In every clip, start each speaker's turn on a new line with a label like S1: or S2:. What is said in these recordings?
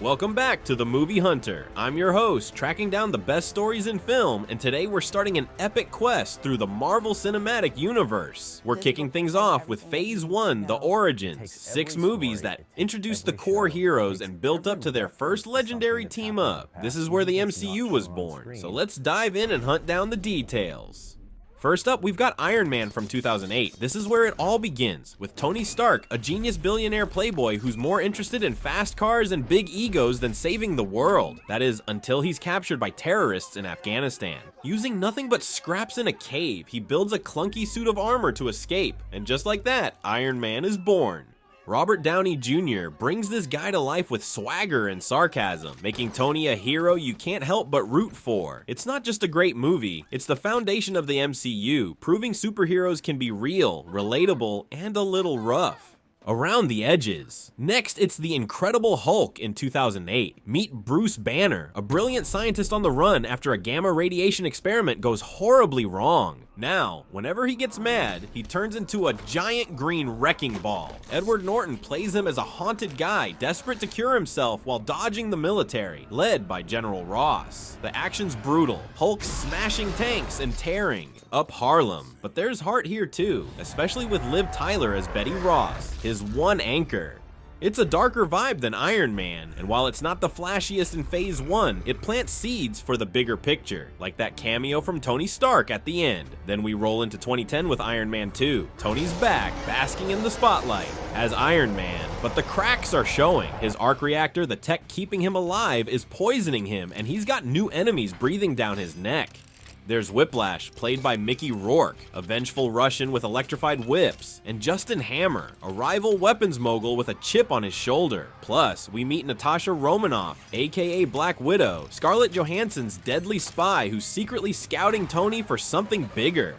S1: Welcome back to The Movie Hunter. I'm your host, tracking down the best stories in film, and today we're starting an epic quest through the Marvel Cinematic Universe. We're kicking things off with Phase 1, The Origins, 6 movies that introduced the core heroes and built up to their first legendary team-up. This is where the MCU was born, so let's dive in and hunt down the details. First up, we've got Iron Man from 2008. This is where it all begins, with Tony Stark, a genius billionaire playboy who's more interested in fast cars and big egos than saving the world. That is, until he's captured by terrorists in Afghanistan. Using nothing but scraps in a cave, he builds a clunky suit of armor to escape, and just like that, Iron Man is born. Robert Downey Jr. brings this guy to life with swagger and sarcasm, making Tony a hero you can't help but root for. It's not just a great movie, it's the foundation of the MCU, proving superheroes can be real, relatable, and a little rough. Around the edges. Next, it's the Incredible Hulk in 2008. Meet Bruce Banner, a brilliant scientist on the run after a gamma radiation experiment goes horribly wrong. Now, whenever he gets mad, he turns into a giant green wrecking ball. Edward Norton plays him as a haunted guy, desperate to cure himself while dodging the military, led by General Ross. The action's brutal, Hulk smashing tanks and tearing up Harlem. But there's heart here too, especially with Liv Tyler as Betty Ross, his one anchor. It's a darker vibe than Iron Man, and while it's not the flashiest in Phase 1, it plants seeds for the bigger picture, like that cameo from Tony Stark at the end. Then we roll into 2010 with Iron Man 2. Tony's back, basking in the spotlight as Iron Man, but the cracks are showing. His arc reactor, the tech keeping him alive, is poisoning him, and he's got new enemies breathing down his neck. There's Whiplash, played by Mickey Rourke, a vengeful Russian with electrified whips, and Justin Hammer, a rival weapons mogul with a chip on his shoulder. Plus, we meet Natasha Romanoff, aka Black Widow, Scarlett Johansson's deadly spy who's secretly scouting Tony for something bigger.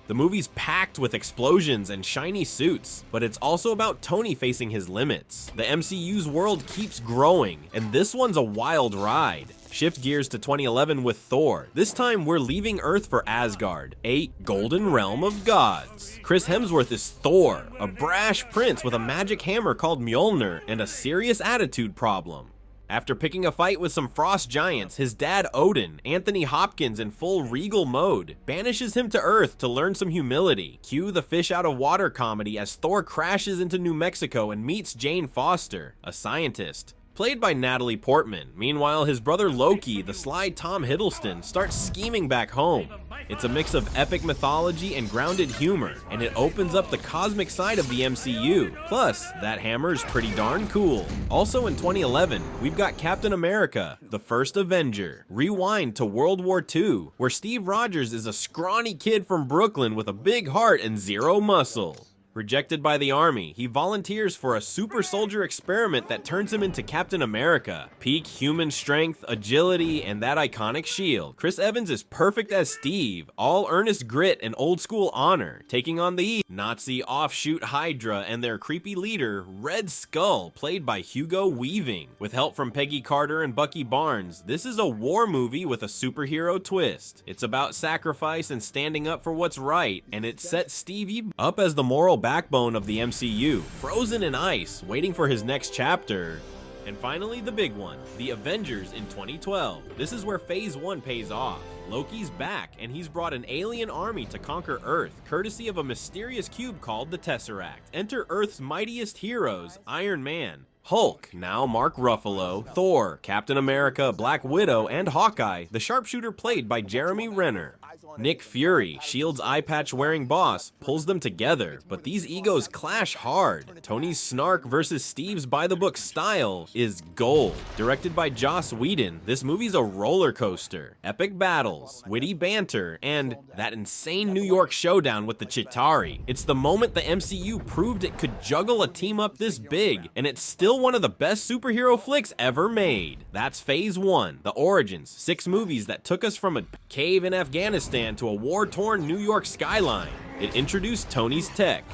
S1: The movie's packed with explosions and shiny suits, but it's also about Tony facing his limits. The MCU's world keeps growing, and this one's a wild ride. Shift gears to 2011 with Thor. This time we're leaving Earth for Asgard, a golden realm of gods. Chris Hemsworth is Thor, a brash prince with a magic hammer called Mjolnir and a serious attitude problem. After picking a fight with some frost giants, his dad Odin, Anthony Hopkins in full regal mode, banishes him to Earth to learn some humility. Cue the fish out of water comedy as Thor crashes into New Mexico and meets Jane Foster, a scientist, played by Natalie Portman. Meanwhile, his brother Loki, the sly Tom Hiddleston, starts scheming back home. It's a mix of epic mythology and grounded humor, and it opens up the cosmic side of the MCU. Plus, that hammer is pretty darn cool. Also in 2011, we've got Captain America, the first Avenger. Rewind to World War II, where Steve Rogers is a scrawny kid from Brooklyn with a big heart and zero muscle. Rejected by the army, he volunteers for a super soldier experiment that turns him into Captain America. Peak human strength, agility, and that iconic shield. Chris Evans is perfect as Steve, all earnest grit and old school honor, taking on the Nazi offshoot Hydra and their creepy leader, Red Skull, played by Hugo Weaving. With help from Peggy Carter and Bucky Barnes, this is a war movie with a superhero twist. It's about sacrifice and standing up for what's right, and it sets Stevie up as the moral backbone of the MCU, frozen in ice, waiting for his next chapter. And finally, the big one, the Avengers in 2012. This is where Phase 1 pays off. Loki's back, and he's brought an alien army to conquer Earth, courtesy of a mysterious cube called the Tesseract. Enter Earth's mightiest heroes, Iron Man, Hulk, now Mark Ruffalo, Thor, Captain America, Black Widow, and Hawkeye, the sharpshooter played by Jeremy Renner. Nick Fury, S.H.I.E.L.D.'s eye-patch-wearing boss, pulls them together, but these egos clash hard. Tony's snark versus Steve's by-the-book style is gold. Directed by Joss Whedon, this movie's a roller coaster. Epic battles, witty banter, and that insane New York showdown with the Chitauri. It's the moment the MCU proved it could juggle a team-up this big, and it's still one of the best superhero flicks ever made. That's Phase 1, The Origins, 6 movies that took us from a cave in Afghanistan to a war-torn New York skyline. It introduced Tony's tech,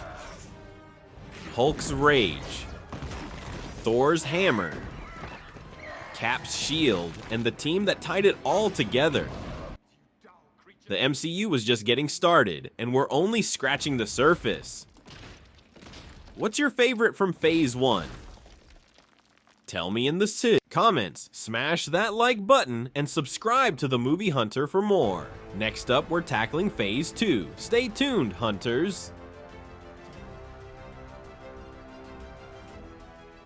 S1: Hulk's rage, Thor's hammer, Cap's shield, and the team that tied it all together. The MCU was just getting started, and we're only scratching the surface. What's your favorite from Phase 1? Tell me in the Comments, smash that like button, and subscribe to the Movie Hunter for more. Next up, we're tackling Phase 2. Stay tuned, Hunters!